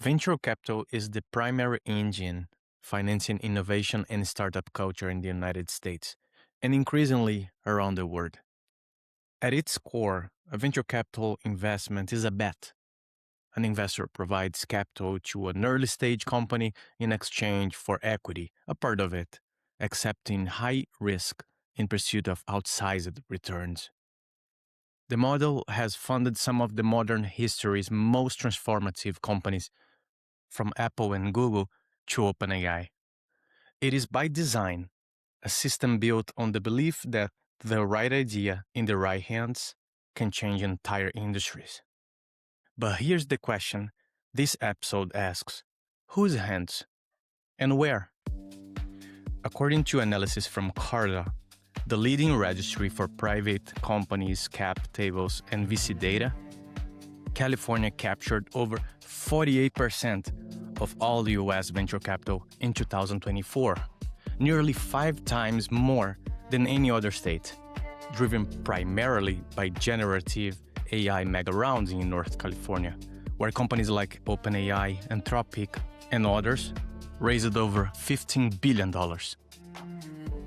Venture capital is the primary engine financing innovation and startup culture in the United States, and increasingly around the world. At its core, a venture capital investment is a bet. An investor provides capital to an early stage company in exchange for equity, a part of it, accepting high risk in pursuit of outsized returns. The model has funded some of the modern history's most transformative companies, from Apple and Google to OpenAI. It is by design a system built on the belief that the right idea in the right hands can change entire industries. But here's the question this episode asks: whose hands and where? According to analysis from Carta, the leading registry for private companies, cap tables, and VC data, California captured over 48% of all the US venture capital in 2024, nearly 5 times more than any other state, driven primarily by generative AI mega rounds in North California, where companies like OpenAI, Anthropic, and others raised over $15 billion.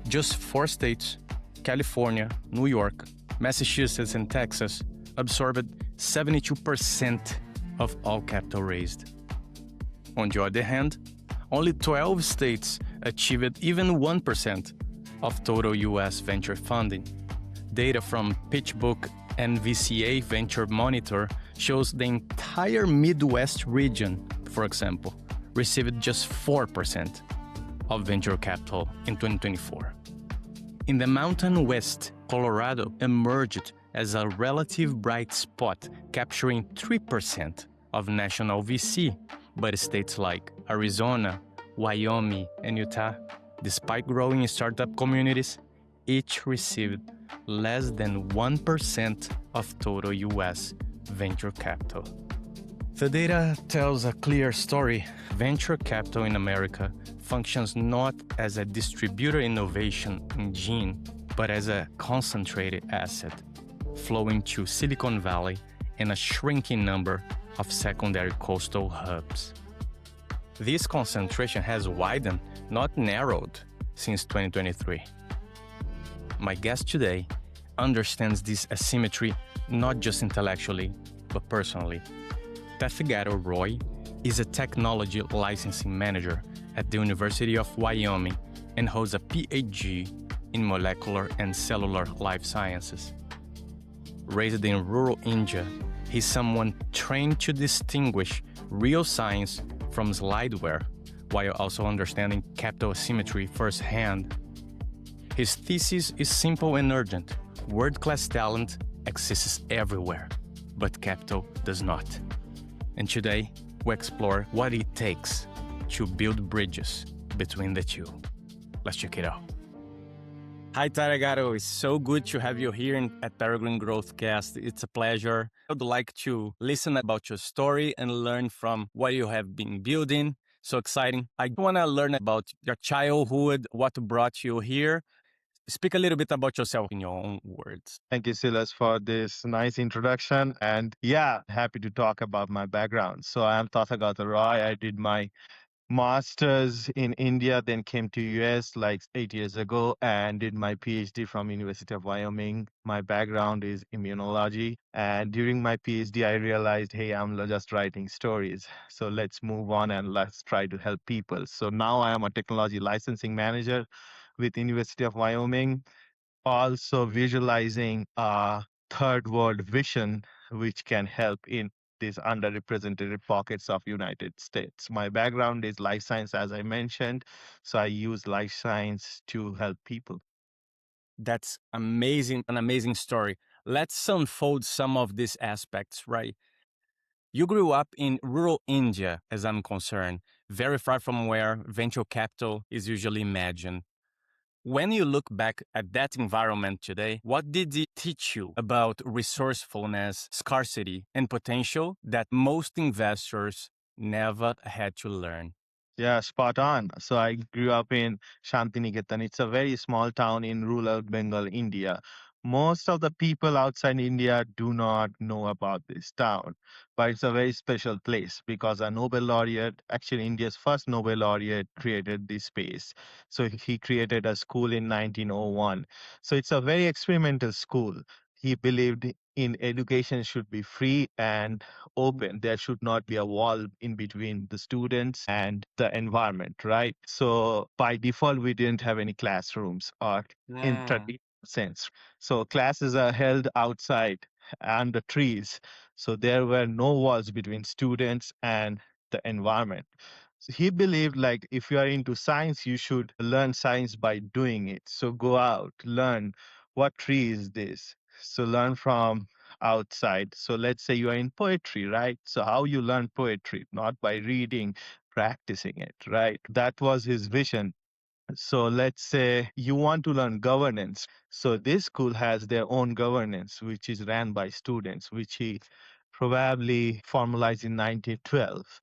Just 4 states, California, New York, Massachusetts, and Texas, absorbed 72% of all capital raised. On the other hand, only 12 states achieved even 1% of total US venture funding. Data from PitchBook and VCA Venture Monitor shows the entire Midwest region, for example, received just 4% of venture capital in 2024. In the Mountain West, Colorado emerged as a relative bright spot, capturing 3% of national VC, but states like Arizona, Wyoming, and Utah, despite growing startup communities, each received less than 1% of total US venture capital. The data tells a clear story. Venture capital in America functions not as a distributor innovation engine, but as a concentrated asset, flowing to Silicon Valley and a shrinking number of secondary coastal hubs. This concentration has widened, not narrowed, since 2023. My guest today understands this asymmetry not just intellectually, but personally. Tathagato Roy is a technology licensing manager at the University of Wyoming and holds a PhD in molecular and cellular life sciences. Raised in rural India, he's someone trained to distinguish real science from slideware, while also understanding capital asymmetry firsthand. His thesis is simple and urgent. World-class talent exists everywhere, but capital does not. And today, we explore what it takes to build bridges between the two. Let's check it out. Hi, Tathagato. It's so good to have you here at Peregrine Growthcast. It's a pleasure. I'd like to listen about your story and learn from what you have been building. So exciting. I want to learn about your childhood, what brought you here. Speak a little bit about yourself in your own words. Thank you, Silas, for this nice introduction. And yeah, happy to talk about my background. So I am Tathagato Roy. I did my master's in India, then came to US like 8 years ago and did my PhD from University of Wyoming. My background is immunology. And during my PhD, I realized, hey, I'm just writing stories. So let's move on and let's try to help people. So now I am a technology licensing manager with University of Wyoming, also visualizing a third world vision which can help in these underrepresented pockets of United States. My background is life science, as I mentioned, so I use life science to help people. That's amazing, an amazing story. Let's unfold some of these aspects, right? You grew up in rural India, as I'm concerned, very far from where venture capital is usually imagined. When you look back at that environment today, what did it teach you about resourcefulness, scarcity, and potential that most investors never had to learn? Yeah, spot on. So I grew up in Shantiniketan. It's a very small town in rural Bengal, India. Most of the people outside India do not know about this town, but it's a very special place because a Nobel laureate, actually India's first Nobel laureate, created this space. So he created a school in 1901. So it's a very experimental school. He believed in education should be free and open. There should not be a wall in between the students and the environment, right? So by default, we didn't have any classrooms or in Mm. traditional sense. So classes are held outside under trees. So there were no walls between students and the environment. So he believed like if you are into science, you should learn science by doing it. So go out, learn what tree is this. So learn from outside. So let's say you are in poetry, right? So how you learn poetry, not by reading, practicing it, right? That was his vision. So let's say you want to learn governance. So this school has their own governance, which is ran by students, which he probably formalized in 1912.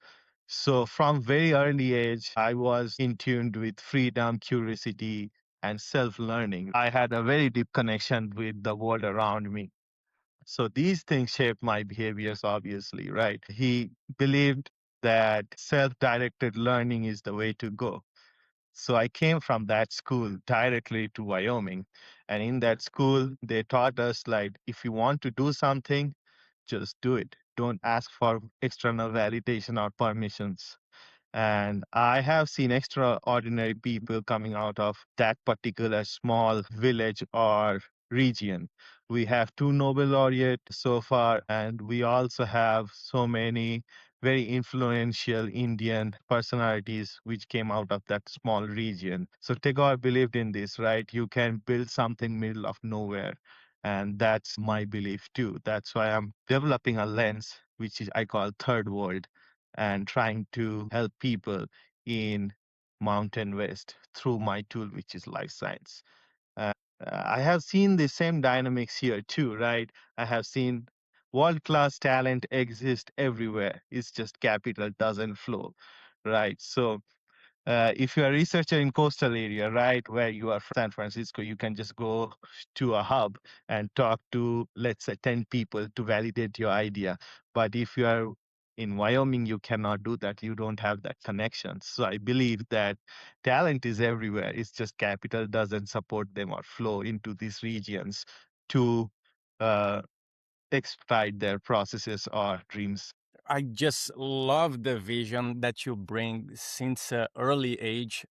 So from very early age, I was in tuned with freedom, curiosity, and self-learning. I had a very deep connection with the world around me. So these things shaped my behaviors, obviously, right? He believed that self-directed learning is the way to go. So I came from that school directly to Wyoming. And in that school, they taught us like, if you want to do something, just do it. Don't ask for external validation or permissions. And I have seen extraordinary people coming out of that particular small village or region. We have two Nobel laureates so far, and we also have so many very influential Indian personalities which came out of that small region. So Tagore believed in this, right? You can build something middle of nowhere. And that's my belief too. That's why I'm developing a lens, which is I call third world, and trying to help people in Mountain West through my tool, which is life science. I have seen the same dynamics here too, right? I have seen world class talent exist everywhere. It's just capital doesn't flow, right? So if you're a researcher in coastal area, right, where you are from San Francisco, you can just go to a hub and talk to, let's say, 10 people to validate your idea. But if you are in Wyoming, you cannot do that. You don't have that connection. So I believe that talent is everywhere. It's just capital doesn't support them or flow into these regions to uh, expedite their processes or dreams. I just love the vision that you bring since early age.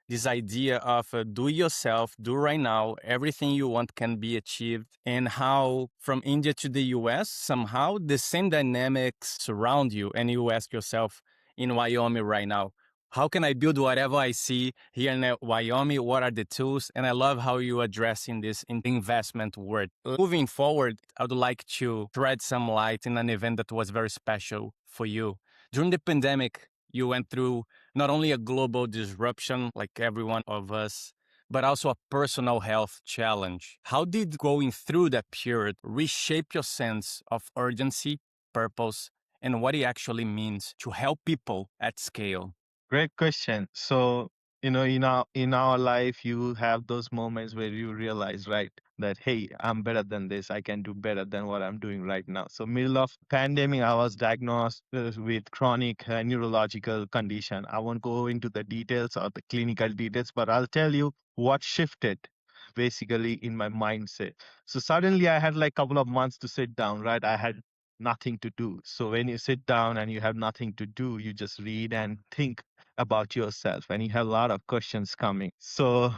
This idea of do yourself, do right now, everything you want can be achieved, and how from India to the US, somehow the same dynamics surround you, and you ask yourself in Wyoming right now, how can I build whatever I see here in Wyoming? What are the tools? And I love how you addressing this in the investment word. Moving forward, I would like to shed some light in an event that was very special for you. During the pandemic, you went through not only a global disruption like every one of us, but also a personal health challenge. How did going through that period reshape your sense of urgency, purpose, and what it actually means to help people at scale? Great question. So, in our life, you have those moments where you realize, right, that hey, I'm better than this. I can do better than what I'm doing right now. So, middle of pandemic, I was diagnosed with chronic neurological condition. I won't go into the details or the clinical details, but I'll tell you what shifted basically in my mindset. So suddenly I had like a couple of months to sit down, right? I had nothing to do. So when you sit down and you have nothing to do, you just read and think about yourself, and you have a lot of questions coming. So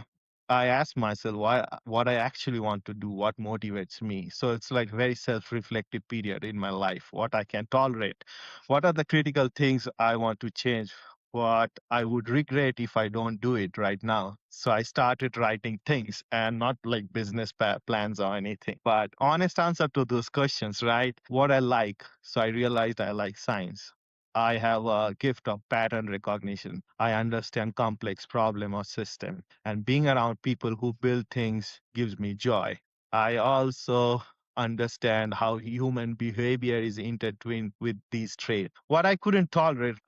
I asked myself what I actually want to do, what motivates me. So it's like very self-reflective period in my life, what I can tolerate, what are the critical things I want to change, what I would regret if I don't do it right now. So I started writing things, and not like business plans or anything, but honest answer to those questions, right? What I like. So I realized I like science. I have a gift of pattern recognition. I understand complex problem or system, and being around people who build things gives me joy. I also understand how human behavior is intertwined with these traits. What I couldn't tolerate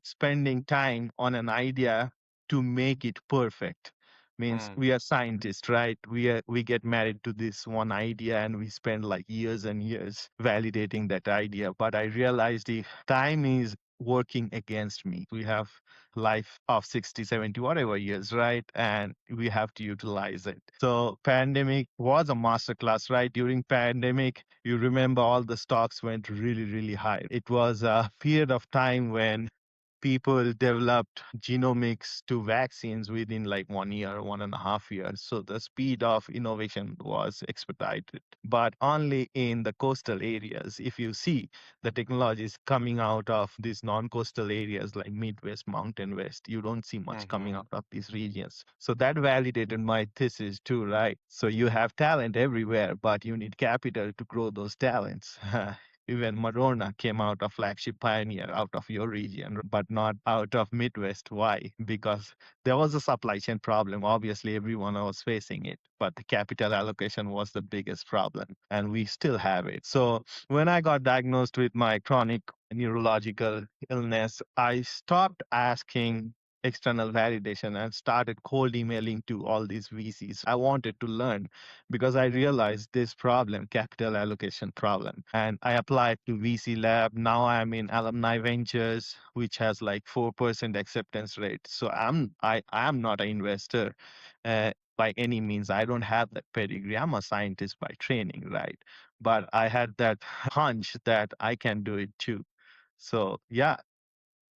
spending time on an idea to make it perfect. Means Mm. we are scientists, right? We get married to this one idea and we spend like years and years validating that idea. But I realized the time is working against me. We have life of 60, 70, whatever years, right? And we have to utilize it. So pandemic was a masterclass, right? During pandemic, you remember all the stocks went really, really high. It was a period of time when people developed genomics to vaccines within like 1 year, 1.5 years. So the speed of innovation was expedited, but only in the coastal areas. If you see the technologies coming out of these non-coastal areas like Midwest, Mountain West, you don't see much coming Mhm. out of these regions. So that validated my thesis too, right? So you have talent everywhere, but you need capital to grow those talents. Even Madonna came out of flagship Pioneer out of your region, but not out of Midwest. Why? Because there was a supply chain problem. Obviously, everyone was facing it, but the capital allocation was the biggest problem, and we still have it. So when I got diagnosed with my chronic neurological illness, I stopped asking external validation and started cold emailing to all these VCs. I wanted to learn because I realized this problem, capital allocation problem. And I applied to VC Lab. Now I'm in Alumni Ventures, which has like 4% acceptance rate. So I am not an investor by any means. I don't have that pedigree. I'm a scientist by training, right? But I had that hunch that I can do it too. So yeah,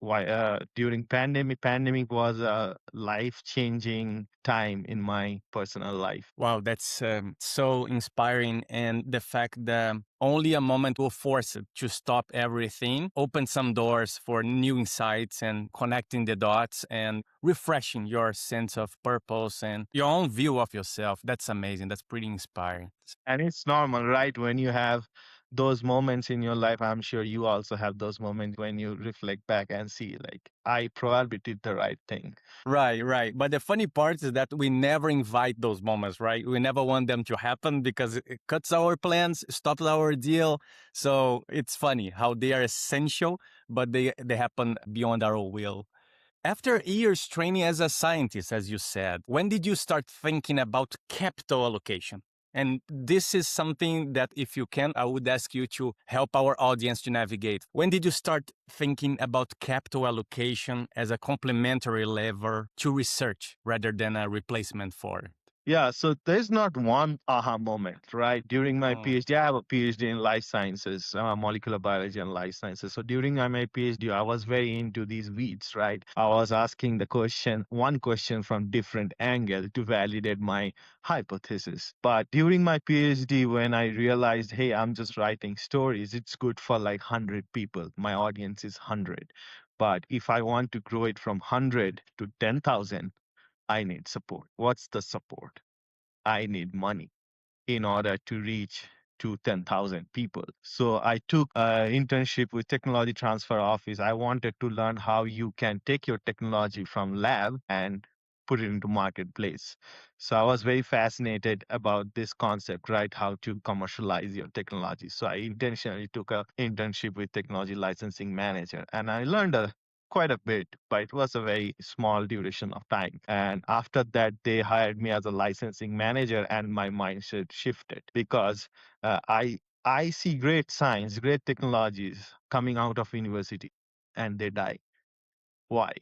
why during pandemic was a life changing time in my personal life. Wow, that's so inspiring. And the fact that only a moment will force it to stop everything, open some doors for new insights and connecting the dots and refreshing your sense of purpose and your own view of yourself. That's amazing. That's pretty inspiring. And it's normal, right? When you have those moments in your life, I'm sure you also have those moments when you reflect back and see, like, I probably did the right thing. Right, right. But the funny part is that we never invite those moments, right? We never want them to happen because it cuts our plans, stops our deal. So it's funny how they are essential, but they happen beyond our will. After years training as a scientist, as you said, when did you start thinking about capital allocation? And this is something that, if you can, I would ask you to help our audience to navigate. When did you start thinking about capital allocation as a complementary lever to research rather than a replacement for it? Yeah, so there's not one aha moment, right? During my Mm. PhD, I have a PhD in life sciences, molecular biology and life sciences. So during my PhD, I was very into these weeds, right? I was asking the question, one question from different angle to validate my hypothesis. But during my PhD, when I realized, hey, I'm just writing stories, it's good for like 100 people. My audience is 100. But if I want to grow it from 100 to 10,000, I need support. What's the support? I need money in order to reach to 10,000 people. So I took an internship with Technology Transfer Office. I wanted to learn how you can take your technology from lab and put it into marketplace. So I was very fascinated about this concept, right? How to commercialize your technology. So I intentionally took an internship with Technology Licensing Manager and I learned quite a bit, but it was a very small duration of time. And after that, they hired me as a licensing manager, and my mindset shifted because I see great science, great technologies coming out of university, and they die. Why?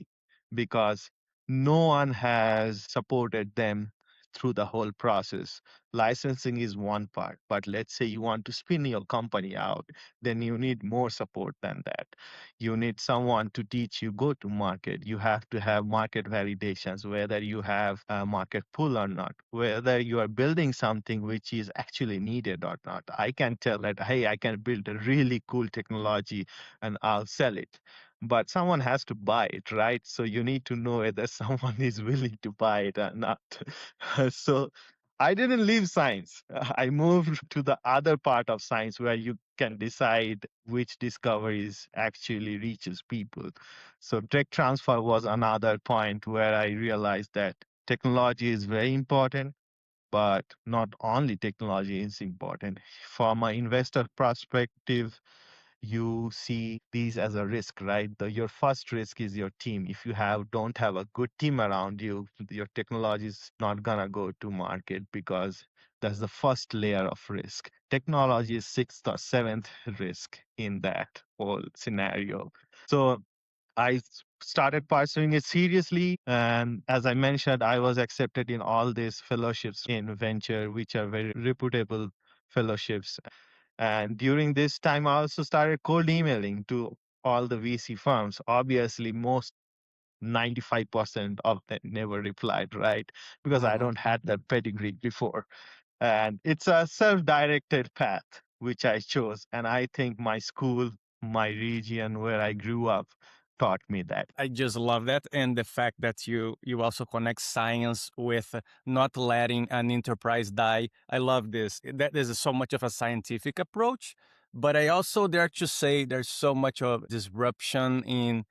Because no one has supported them through the whole process. Licensing is one part, but let's say you want to spin your company out, then you need more support than that. You need someone to teach you go to market. You have to have market validations, whether you have a market pull or not, whether you are building something which is actually needed or not. I can tell that, hey, I can build a really cool technology and I'll sell it, but someone has to buy it, right? So you need to know whether someone is willing to buy it or not. So I didn't leave science. I moved to the other part of science where you can decide which discoveries actually reaches people. So tech transfer was another point where I realized that technology is very important, but not only technology is important. From an investor perspective, you see these as a risk, right? Your first risk is your team. If you don't have a good team around you, your technology is not gonna go to market because that's the first layer of risk. Technology is sixth or seventh risk in that whole scenario. So started pursuing it seriously. And as I mentioned, I was accepted in all these fellowships in venture, which are very reputable fellowships. And during this time, I also started cold emailing to all the VC firms. Obviously, most 95% of them never replied, right? Because I Mhm. don't had that pedigree before. And it's a self-directed path which I chose. And I think my school, my region where I grew up taught me that. I just love that, and the fact that you also connect science with not letting an enterprise die. I love this. That is so much of a scientific approach, but I also dare to say there's so much of disruption in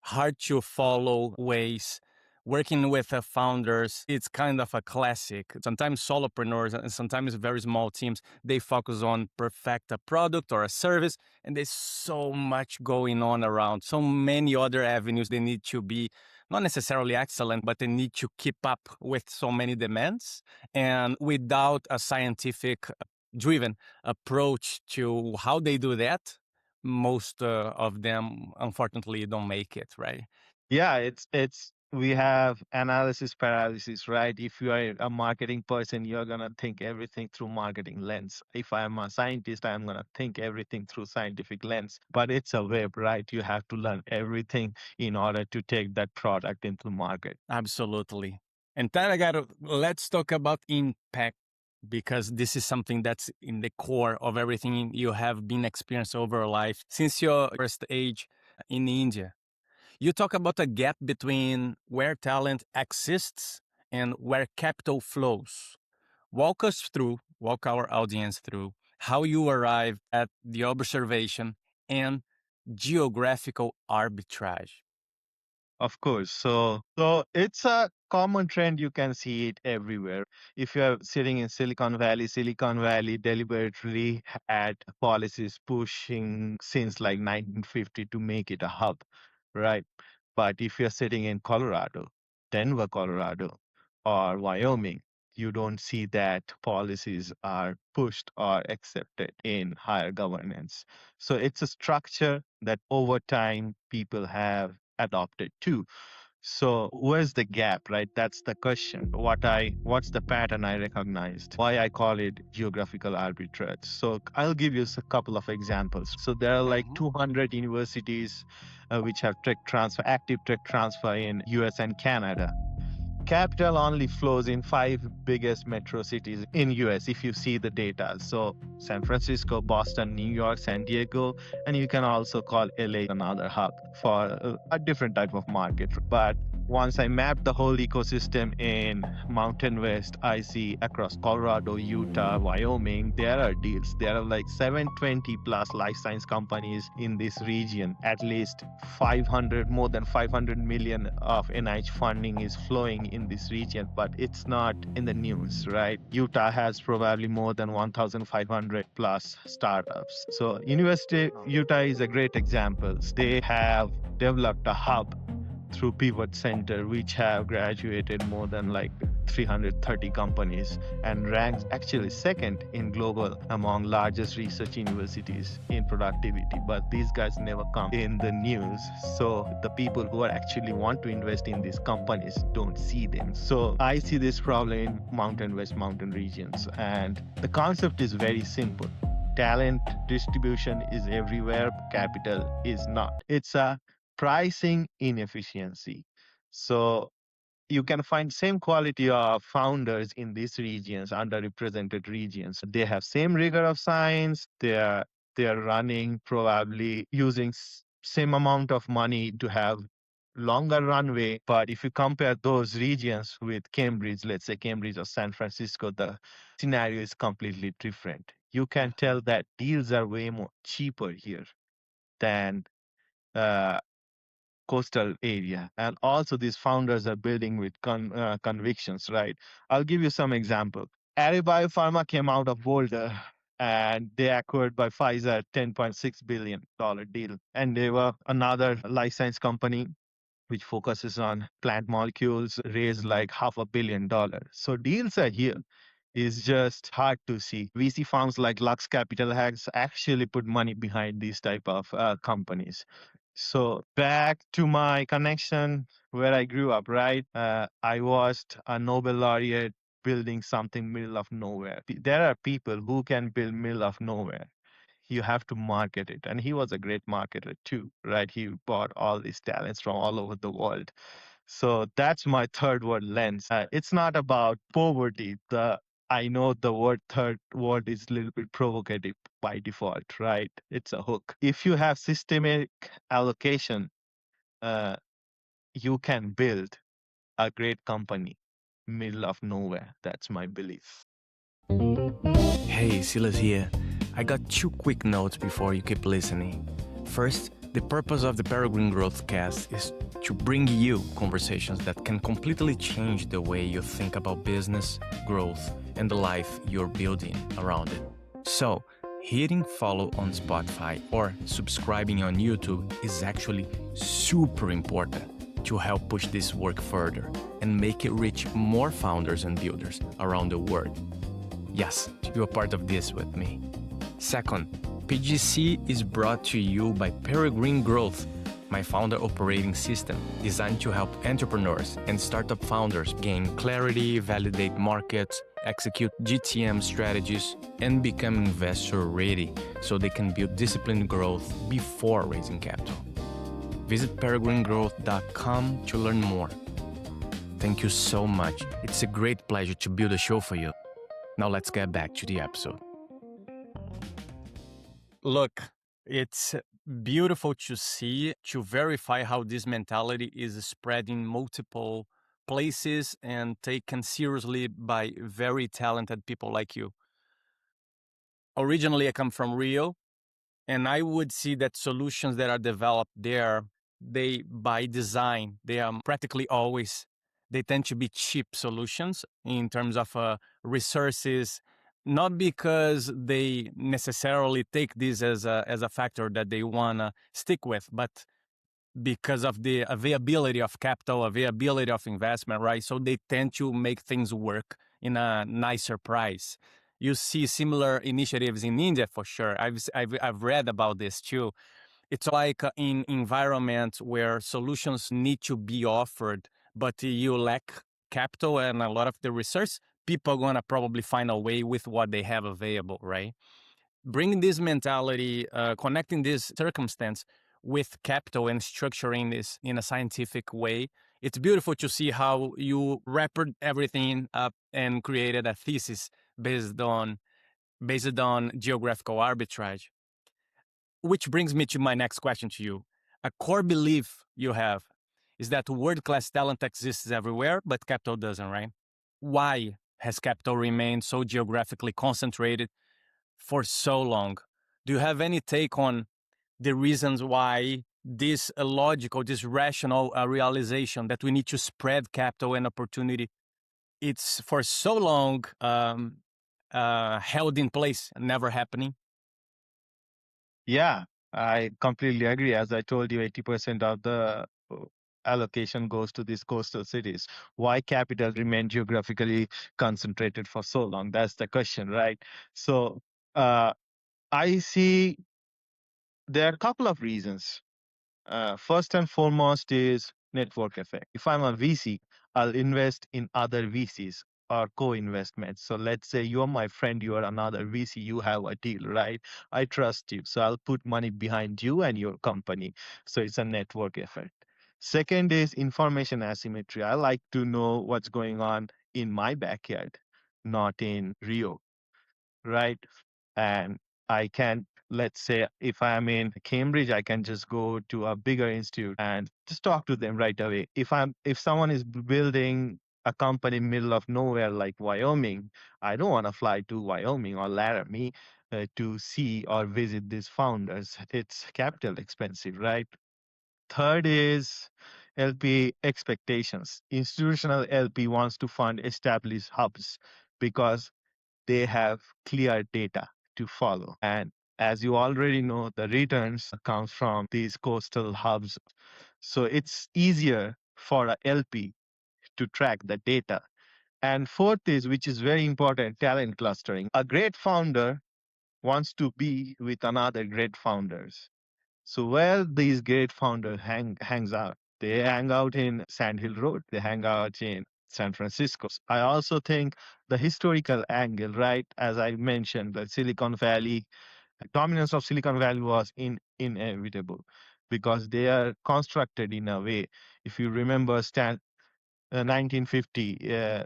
hard to follow ways. Working with founders, it's kind of a classic. Sometimes solopreneurs and sometimes very small teams, they focus on perfect a product or a service, and there's so much going on around, so many other avenues they need to be not necessarily excellent, but they need to keep up with so many demands. And without a scientific driven approach to how they do that, most of them unfortunately don't make it, right? Yeah, it's we have analysis paralysis, right? If you are a marketing person, you're gonna think everything through marketing lens. If I'm a scientist, I'm gonna think everything through scientific lens. But it's a web, right? You have to learn everything in order to take that product into market. Absolutely. And Tathagato, let's talk about impact because this is something that's in the core of everything you have been experienced over life since your first age in India. You talk about a gap between where talent exists and where capital flows. Walk our audience through how you arrive at the observation and geographical arbitrage. Of course. So it's a common trend. You can see it everywhere. If you're sitting in Silicon Valley deliberately had policies pushing since like 1950 to make it a hub, right? But if you're sitting in Colorado, Denver, Colorado, or Wyoming, you don't see that policies are pushed or accepted in higher governance. So it's a structure that over time people have adopted too. So where's the gap, right? That's the question. What's the pattern I recognized? Why I call it geographical arbitrage. So I'll give you a couple of examples. So there are like Mhm. 200 universities which have active tech transfer in US and Canada. Capital only flows in five biggest metro cities in US if you see the data. So San Francisco, Boston, New York, San Diego, and you can also call LA another hub for a different type of market. But once I map the whole ecosystem in Mountain West, I see across Colorado, Utah, Wyoming, there are deals. There are like 720 plus life science companies in this region. At least 500, more than 500 million of NIH funding is flowing in this region, but it's not in the news, right? Utah has probably more than 1,500 plus startups. So University Utah is a great example. They have developed a hub through Pivot Center, which have graduated more than like 330 companies and ranks actually second in global among largest research universities in productivity. But these guys never come in the news. So the people who are actually want to invest in these companies don't see them. So I see this problem in Mountain West Mountain regions. And the concept is very simple. Talent distribution is everywhere, capital is not. It's a pricing inefficiency. So you can find same quality of founders in these regions, underrepresented regions. They have same rigor of science. They are running probably using same amount of money to have longer runway. But if you compare those regions with Cambridge, let's say Cambridge or San Francisco, the scenario is completely different. You can tell that deals are way more cheaper here than uh, coastal area. And also these founders are building with convictions, right? I'll give you some example. Ari Biopharma came out of Boulder and they acquired by Pfizer $10.6 billion deal. And they were another life science company which focuses on plant molecules, raised like $500 million. So deals are here. It's just hard to see. VC firms like Lux Capital has actually put money behind these type of companies. So back to my connection where I grew up, right? I watched a Nobel laureate building something middle of nowhere. There are people who can build middle of nowhere. You have to market it, and he was a great marketer too, right? He bought all these talents from all over the world. So that's my third world lens. It's not about poverty. The I know the word third world is a little bit provocative by default, right? It's a hook. If you have systemic allocation, uh, you can build a great company middle of nowhere. That's my belief. Hey, Silas here. I got two quick notes before you keep listening. First, the purpose of the Peregrine Growth Cast is to bring you conversations that can completely change the way you think about business, growth, and the life you're building around it. So, hitting follow on Spotify or subscribing on YouTube is actually super important to help push this work further and make it reach more founders and builders around the world. Yes, to be a part of this with me. Second, PGC is brought to you by Peregrine Growth, my founder operating system designed to help entrepreneurs and startup founders gain clarity, validate markets, execute GTM strategies, and become investor ready so they can build disciplined growth before raising capital. Visit peregrinegrowth.com to learn more. Thank you so much. It's a great pleasure to build a show for you. Now let's get back to the episode. Look, it's beautiful to see, to verify how this mentality is spread in multiple places and taken seriously by very talented people like you. Originally, I come from Rio, and I would see that solutions that are developed there, they by design, they are practically always, they tend to be cheap solutions in terms of resources, not because they necessarily take this as a factor that they want to stick with, but because of the availability of capital, availability of investment, right? So they tend to make things work in a nicer price. You see similar initiatives in India for sure. I've read about this too. It's like in environments where solutions need to be offered, but you lack capital and a lot of the research, people are going to probably find a way with what they have available, right? Bringing this mentality, connecting this circumstance with capital and structuring this in a scientific way, it's beautiful to see how you wrapped everything up and created a thesis based on geographical arbitrage. Which brings me to my next question to you. A core belief you have is that world-class talent exists everywhere, but capital doesn't, right? Why has capital remained so geographically concentrated for so long? Do you have any take on the reasons why this logical, this rational realization that we need to spread capital and opportunity, it's for so long held in place, never happening? Yeah, I completely agree. As I told you, 80% of the allocation goes to these coastal cities. Why capital remain geographically concentrated for so long? That's the question, right? So uh, I see there are a couple of reasons. First and foremost is network effect. If I'm a VC, I'll invest in other VCs or co-investments. So let's say you're my friend, you are another VC, you have a deal, right? I trust you. So I'll put money behind you and your company. So it's a network effect. Second is information asymmetry. I like to know what's going on in my backyard, not in Rio, right? And I can, let's say, if I'm in Cambridge, I can just go to a bigger institute and just talk to them right away. If someone is building a company middle of nowhere like Wyoming, I don't want to fly to Wyoming or Laramie to see or visit these founders. It's capital expensive, right? Third is LP expectations. Institutional LP wants to fund established hubs because they have clear data. to follow. And as you already know, the returns comes from these coastal hubs. So it's easier for a LP to track the data. And fourth is, which is very important, talent clustering. A great founder wants to be with another great founders. So where these great founders hangs out, they hang out in Sand Hill Road, they hang out in San Francisco. I also think the historical angle, right? As I mentioned, the Silicon Valley dominance of Silicon Valley was inevitable because they are constructed in a way. If you remember, 1950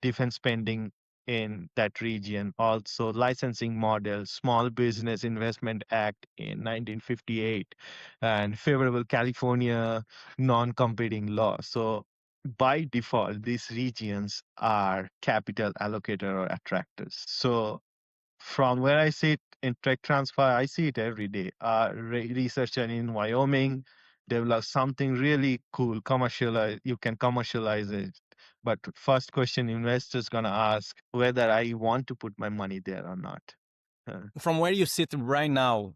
defense spending in that region, also licensing model, Small Business Investment Act in 1958, and favorable California non-competing law. So by default, these regions are capital allocator or attractors. So from where I sit in tech transfer, I see it every day. A researcher in Wyoming develops something really cool, commercialize. You can commercialize it. But first question investors gonna ask whether I want to put my money there or not. From where you sit right now,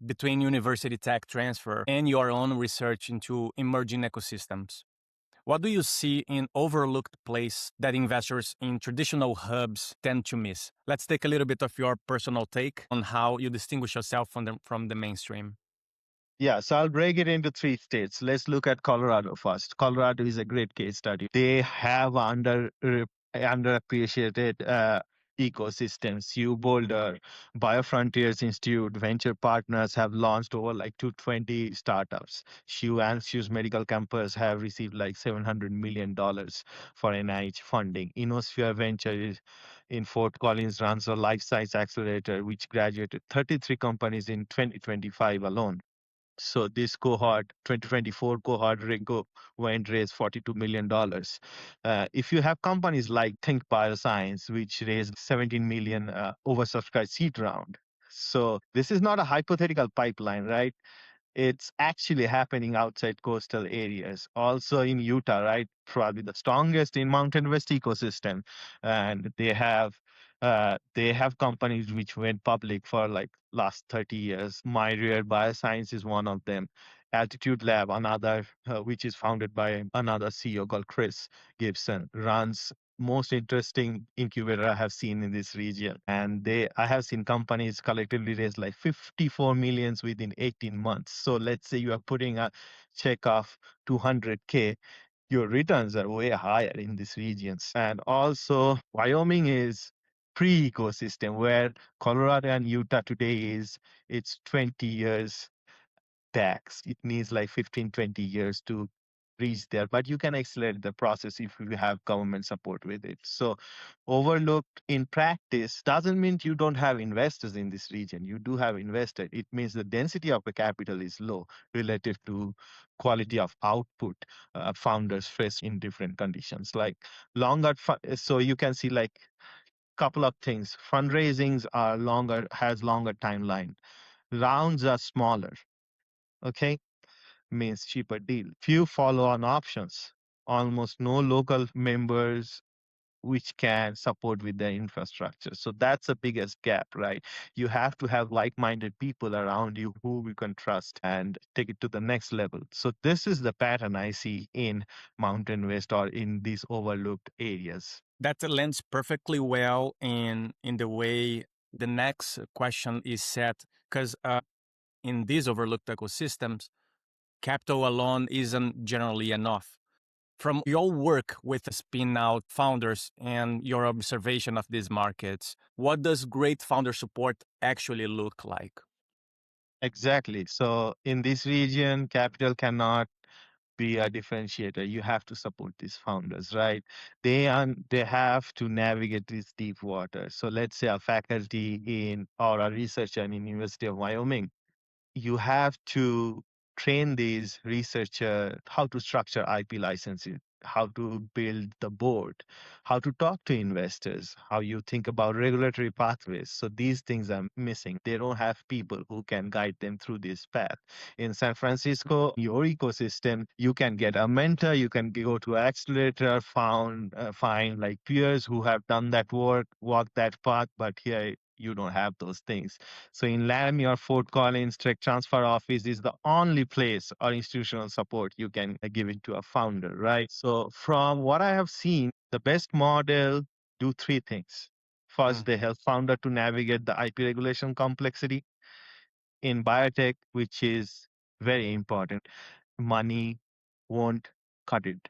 between university tech transfer and your own research into emerging ecosystems, what do you see in overlooked place that investors in traditional hubs tend to miss? Let's take a little bit of your personal take on how you distinguish yourself from the mainstream. Yeah, so I'll break it into three states. Let's look at Colorado first. Colorado is a great case study. They have underappreciated ecosystems. U Boulder, Biofrontiers Institute, venture partners have launched over like 220 startups. Shoe and Shoes Medical Campus have received like $700 million for NIH funding. Innosphere Ventures in Fort Collins runs a life science accelerator, which graduated 33 companies in 2025 alone. So this cohort, 2024 cohort, went raise $42 million. If you have companies like Think Bioscience, which raised 17 million oversubscribed seed round. So this is not a hypothetical pipeline, right? It's actually happening outside coastal areas. Also in Utah, right? Probably the strongest in Mountain West ecosystem, and they have companies which went public for like last 30 years. MyRare Bioscience is one of them. Altitude Lab, another, which is founded by another CEO called Chris Gibson, runs most interesting incubator I have seen in this region. And I have seen companies collectively raise like 54 millions within 18 months. So let's say you are putting a check of 200K, your returns are way higher in these regions. And also Wyoming is pre-ecosystem where Colorado and Utah today is, it's 20 years tax. It needs like 15, 20 years to reach there, but you can accelerate the process if you have government support with it. So overlooked in practice doesn't mean you don't have investors in this region. You do have investors. It means the density of the capital is low relative to quality of output founders face in different conditions. Like so you can see like couple of things. Fundraisings are longer, has longer timeline. Rounds are smaller. Okay, means cheaper deal. Few follow-on options. Almost no local members which can support with their infrastructure. So that's the biggest gap, right? You have to have like-minded people around you who you can trust and take it to the next level. So this is the pattern I see in Mountain West or in these overlooked areas. That lends perfectly well in the way the next question is set, because in these overlooked ecosystems, capital alone isn't generally enough. From your work with spin out founders and your observation of these markets, what does great founder support actually look like? Exactly. So in this region, capital cannot be a differentiator. You have to support these founders, right? They have to navigate this deep water. So let's say a faculty in or a researcher in University of Wyoming, you have to train these researchers how to structure IP licensing, how to build the board, how to talk to investors, how you think about regulatory pathways. So these things are missing. They don't have people who can guide them through this path. In San Francisco, your ecosystem, you can get a mentor, you can go to accelerator, find like peers who have done that work, walk that path. But here you don't have those things. So in Laramie or Fort Collins, tech transfer office is the only place or institutional support you can give it to a founder, right? So from what I have seen, the best model do three things. First, Mm. they help founder to navigate the IP regulation complexity in biotech, which is very important. Money won't cut it.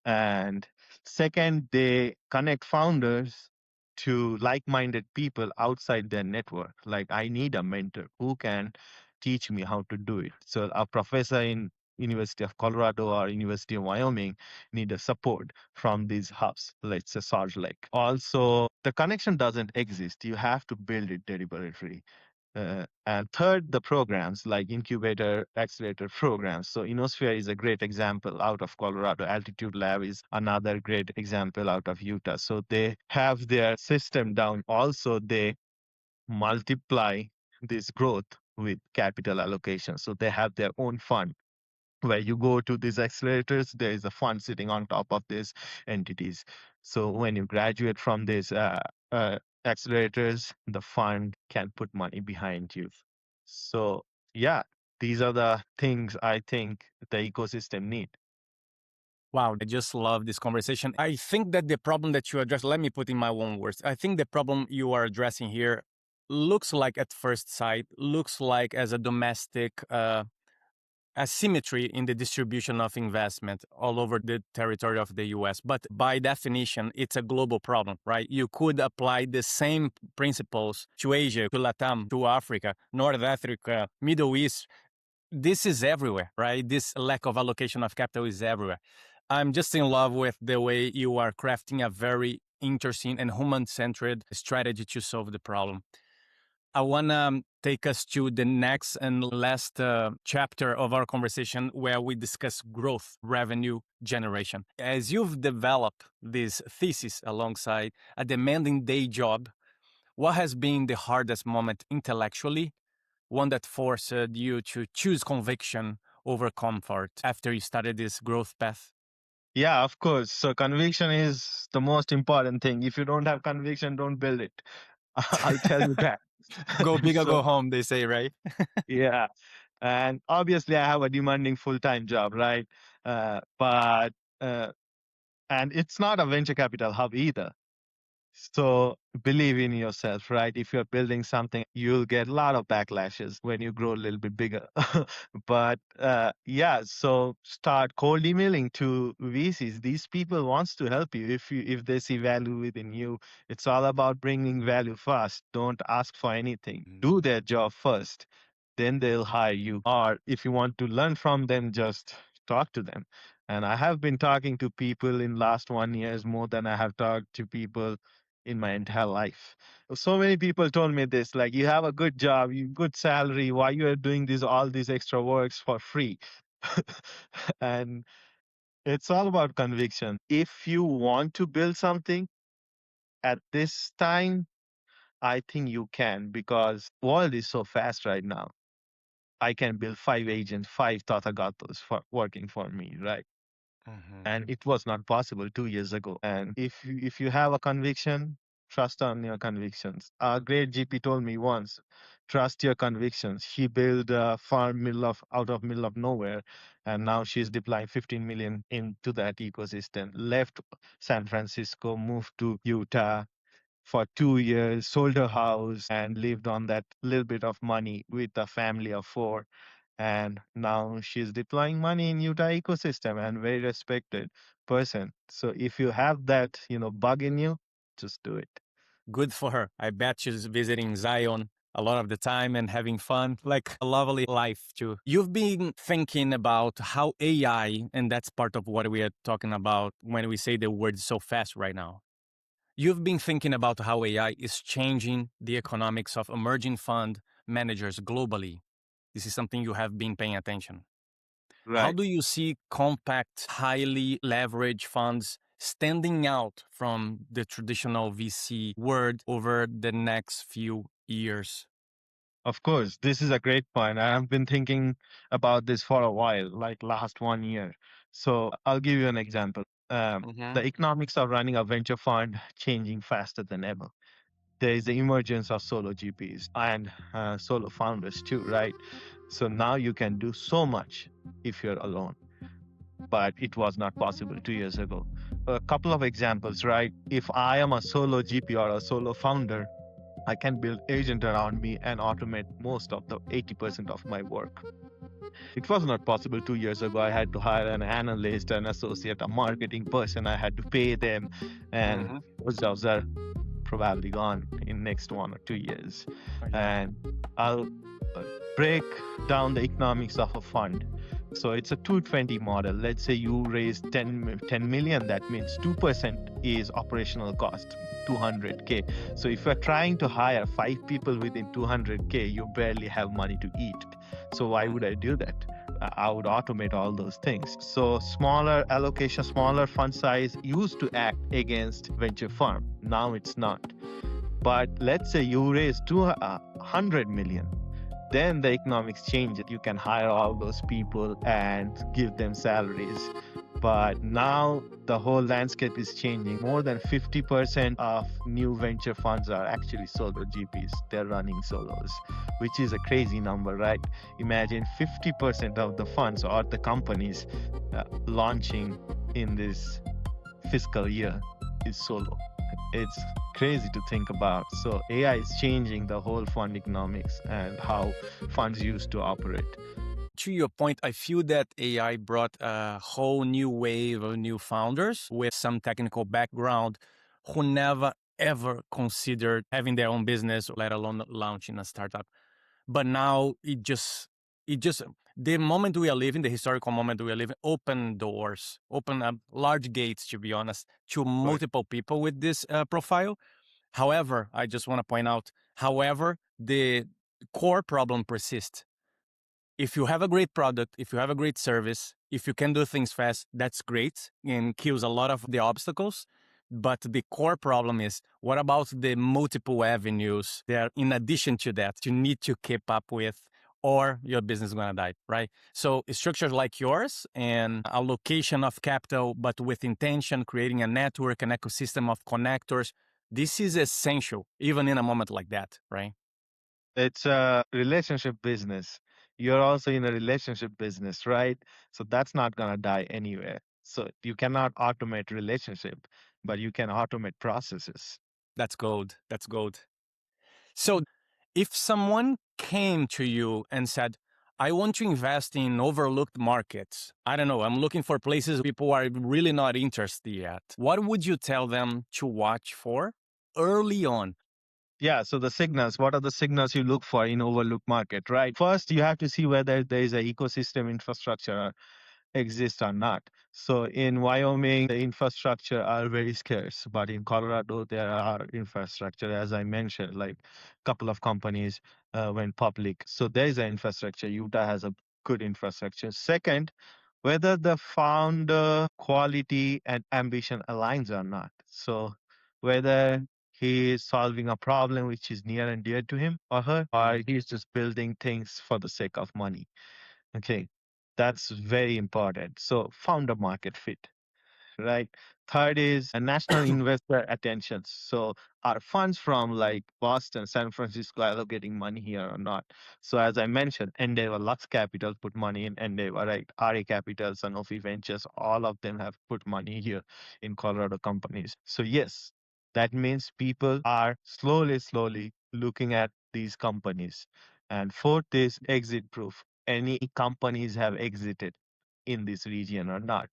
And second, they connect founders to like-minded people outside their network. Like, I need a mentor who can teach me how to do it. So a professor in University of Colorado or University of Wyoming need a support from these hubs, let's say Salt Lake. Also, the connection doesn't exist. You have to build it deliberately. And third, the programs like incubator, accelerator programs. So Inosphere is a great example out of Colorado. Altitude Lab is another great example out of Utah. So they have their system down. Also, they multiply this growth with capital allocation. So they have their own fund where you go to these accelerators, there is a fund sitting on top of these entities. So when you graduate from these accelerators, the fund can put money behind you. So yeah, these are the things I think the ecosystem need. Wow, I just love this conversation. I think that the problem that you address, let me put in my own words. I think the problem you are addressing here looks like at first sight, looks like as a domestic asymmetry in the distribution of investment all over the territory of the US. But by definition, it's a global problem, right? You could apply the same principles to Asia, to Latam, to Africa, North Africa, Middle East. This is everywhere, right? This lack of allocation of capital is everywhere. I'm just in love with the way you are crafting a very interesting and human centered strategy to solve the problem. I want to take us to the next and last chapter of our conversation where we discuss growth, revenue generation. As you've developed this thesis alongside a demanding day job, what has been the hardest moment intellectually, one that forced you to choose conviction over comfort after you started this growth path? Yeah, of course. So conviction is the most important thing. If you don't have conviction, don't build it. I'll tell you that. Go big or So go home, they say, right? yeah. And obviously, I have a demanding full time job, right? But and it's not a venture capital hub either. So believe in yourself, right? If you're building something, you'll get a lot of backlashes when you grow a little bit bigger. But yeah, so start cold emailing to VCs. These people wants to help you if they see value within you. It's all about bringing value first. Don't ask for anything. Do their job first, then they'll hire you. Or if you want to learn from them, just talk to them. And I have been talking to people in last 1 years more than I have talked to people in my entire life. So many people told me this, like, you have a good job, you good salary, why you are doing this all these extra works for free? And it's all about conviction. If you want to build something at this time, I think you can, because world is so fast right now. I can build 5 agents, 5 Tathagatos for working for me, right? Mhm. And it was not possible 2 years ago. And if you have a conviction, trust on your convictions. A great GP told me once, trust your convictions. He built a farm out of middle of nowhere, and now she's deploying 15 million into that ecosystem. Left San Francisco, moved to Utah for 2 years, sold her house, and lived on that little bit of money with a family of four. And now she's deploying money in Utah ecosystem and very respected person. So if you have that, bug in you, just do it. Good for her. I bet she's visiting Zion a lot of the time and having fun, like a lovely life too. You've been thinking about how AI, and that's part of what we are talking about when we say the word so fast right now. You've been thinking about how AI is changing the economics of emerging fund managers globally. This is something you have been paying attention. How Right. do you see compact, highly leveraged funds standing out from the traditional VC world over the next few years? Of course, this is a great point. I have been thinking about this for a while, like last 1 year. So I'll give you an example. Hmm. The economics of running a venture fund changing faster than ever. there is the emergence of solo GPs and solo founders too, right? So now you can do so much if you're alone, but it was not possible 2 years ago. A couple of examples, right? If I am a solo GP or a solo founder, I can build agent around me and automate most of the 80% of my work. It was not possible 2 years ago. I had to hire an analyst, an associate, a marketing person. I had to pay them, and Hmm. those jobs are probably gone in next 1 or 2 years. Yeah. And I'll uh, break down the economics of a fund. So it's a 220 model. Let's say you raise 10 million. That means 2% is operational cost, 200K. So if you're trying to hire 5 people within 200K, you barely have money to eat. So why would I do that? I would automate all those things. So smaller allocation, smaller fund size used to act against venture firm. Now it's not. But let's say you raise 200 million, then the economics change. You can hire all those people and give them salaries. But now the whole landscape is changing. More than 50% of new venture funds are actually solo GPs. They're running solos, which is a crazy number, right? Imagine 50% of the funds or the companies launching in this fiscal year is solo. It's crazy to think about. So AI is changing the whole fund economics and how funds used to operate. To your point, I feel that AI brought a whole new wave of new founders with some technical background who never ever considered having their own business, let alone launching a startup. But now it just the moment we are living, the historical moment we are living, open doors, open up large gates, to be honest, to Right. multiple people with this profile. However, I just want to point out, however, the core problem persists. If you have a great product, if you have a great service, if you can do things fast, that's great and kills a lot of the obstacles. But the core problem is, what about the multiple avenues there in addition to that you need to keep up with, or your business is going to die, right? So structures like yours and allocation of capital, but with intention, creating a network, an ecosystem of connectors, this is essential even in a moment like that, right? It's a relationship business. You're also in a relationship business, right? So that's not going to die anywhere. So you cannot automate relationship, but you can automate processes. That's gold. That's gold. So if someone came to you and said, I want to invest in overlooked markets, I don't know, I'm looking for places people are really not interested yet, what would you tell them to watch for early on? Yeah, so the signals, what are the signals you look for in overlooked market, right? First, you have to see whether there is an ecosystem infrastructure exist or not. So in Wyoming, the infrastructure are very scarce, but in Colorado, there are infrastructure, as I mentioned, like a couple of companies went public. So there is an infrastructure. Utah has a good infrastructure. Second, whether the founder quality and ambition aligns or not. So whether he is solving a problem which is near and dear to him or her, or he's just building things for the sake of money. Okay, that's very important. So founder market fit, right? Third is a national investor attention. So are funds from like Boston, San Francisco allocating money here or not? So as I mentioned, Endeavor, Lux Capital put money in Endeavor, right? RA Capital, Sanofi Ventures, all of them have put money here in Colorado companies. So yes, that means people are slowly looking at these companies. And fourth is exit proof. Any companies have exited in this region or not.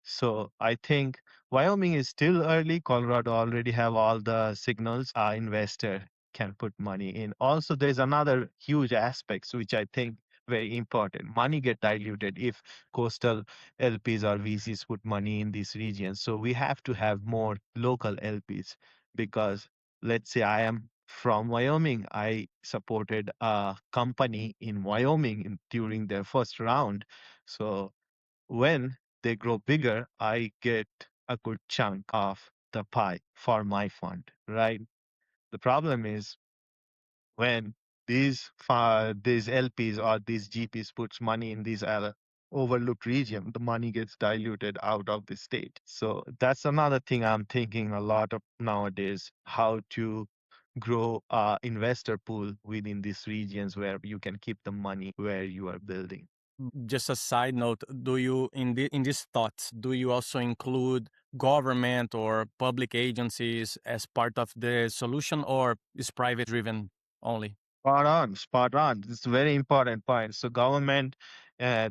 So I think Wyoming is still early. Colorado already have all the signals. Our investor can put money in. Also, there's another huge aspects which I think very important. Money get diluted if coastal LPs or VCs put money in these regions. So we have to have more local LPs because let's say I am from Wyoming. I supported a company in Wyoming during their first round. So when they grow bigger, I get a good chunk of the pie for my fund, right? The problem is when these LPs or these GPs puts money in these overlooked region, the money gets diluted out of the state. So that's another thing I'm thinking a lot of nowadays, how to grow a investor pool within these regions where you can keep the money where you are building. Just a side note, do you in these thoughts, do you also include government or public agencies as part of the solution, or is private driven only? Spot on, spot on. It's a very important point. So government,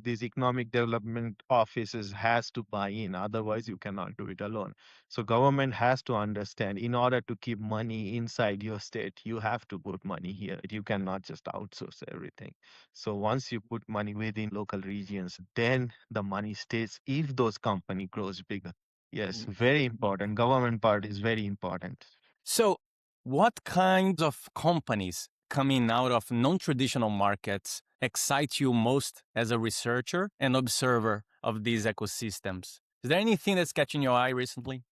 these economic development offices has to buy in. Otherwise, you cannot do it alone. So government has to understand in order to keep money inside your state, you have to put money here. You cannot just outsource everything. So once you put money within local regions, then the money stays if those company grows bigger. Yes, very important. Government part is very important. So, what kinds of companies coming out of non traditional markets excite you most as a researcher and observer of these ecosystems? Is there anything that's catching your eye recently?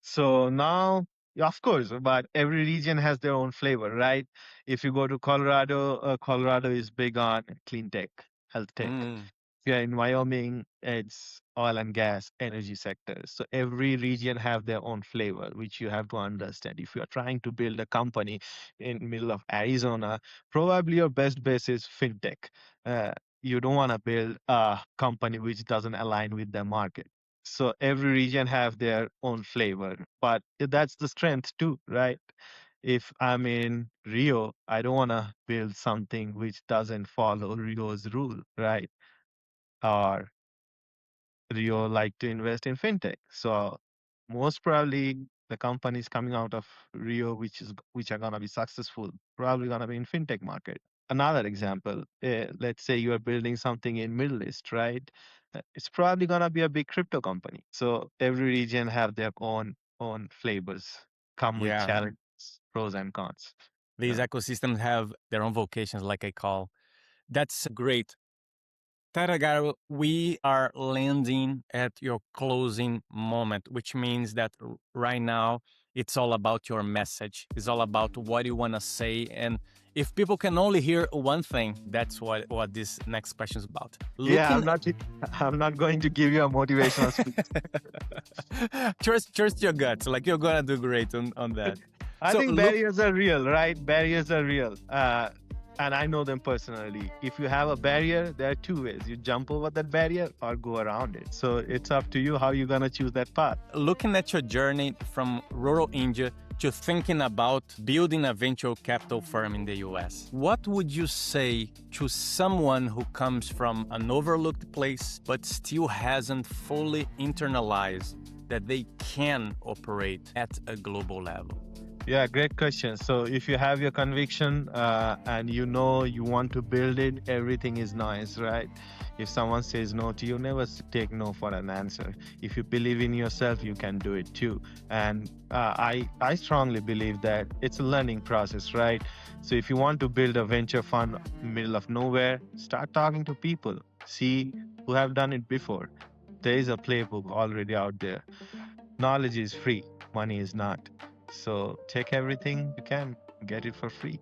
So now, yeah, of course, but every region has their own flavor, right? If you go to Colorado, Colorado is big on clean tech, health tech. Mm. If you're in Wyoming, it's oil and gas, energy sectors. So every region have their own flavor, which you have to understand. If you're trying to build a company in middle of Arizona, probably your best bet is fintech. Uh, you don't want to build a company which doesn't align with the market. So every region have their own flavor, but that's the strength too, right? If I'm in Rio, I don't want to build something which doesn't follow Rio's rule, right? Or Rio like to invest in fintech. So most probably the companies coming out of Rio, which are gonna be successful, probably gonna be in fintech market. Another example, let's say you are building something in Middle East, right? It's probably gonna be a big crypto company. So every region have their own flavors, come with Yeah, challenges, pros and cons. these Yeah. ecosystems have their own vocations, like I call. That's great. Tathagato, we are landing at your closing moment, which means that right now it's all about your message. It's all about what you want to say. And if people can only hear one thing, that's what this next question is about. Yeah, Looking I'm not going to give you a motivational speech. trust your guts. Like you're gonna do great on that. I So think look barriers are real, right? Barriers are real. And I know them personally. If you have a barrier, there are two ways. You jump over that barrier or go around it. So it's up to you how you're going to choose that path. looking at your journey from rural India to thinking about building a venture capital firm in the US, what would you say to someone who comes from an overlooked place but still hasn't fully internalized that they can operate at a global level? Yeah, great question. So if you have your conviction and you know you want to build it, everything is nice, right? If someone says no to you, never take no for an answer. If you believe in yourself, you can do it too. And I strongly believe that it's a learning process, right? So if you want to build a venture fund middle of nowhere, start talking to people, see who have done it before. There is a playbook already out there. Knowledge is free, money is not. So take everything you can, get it for free.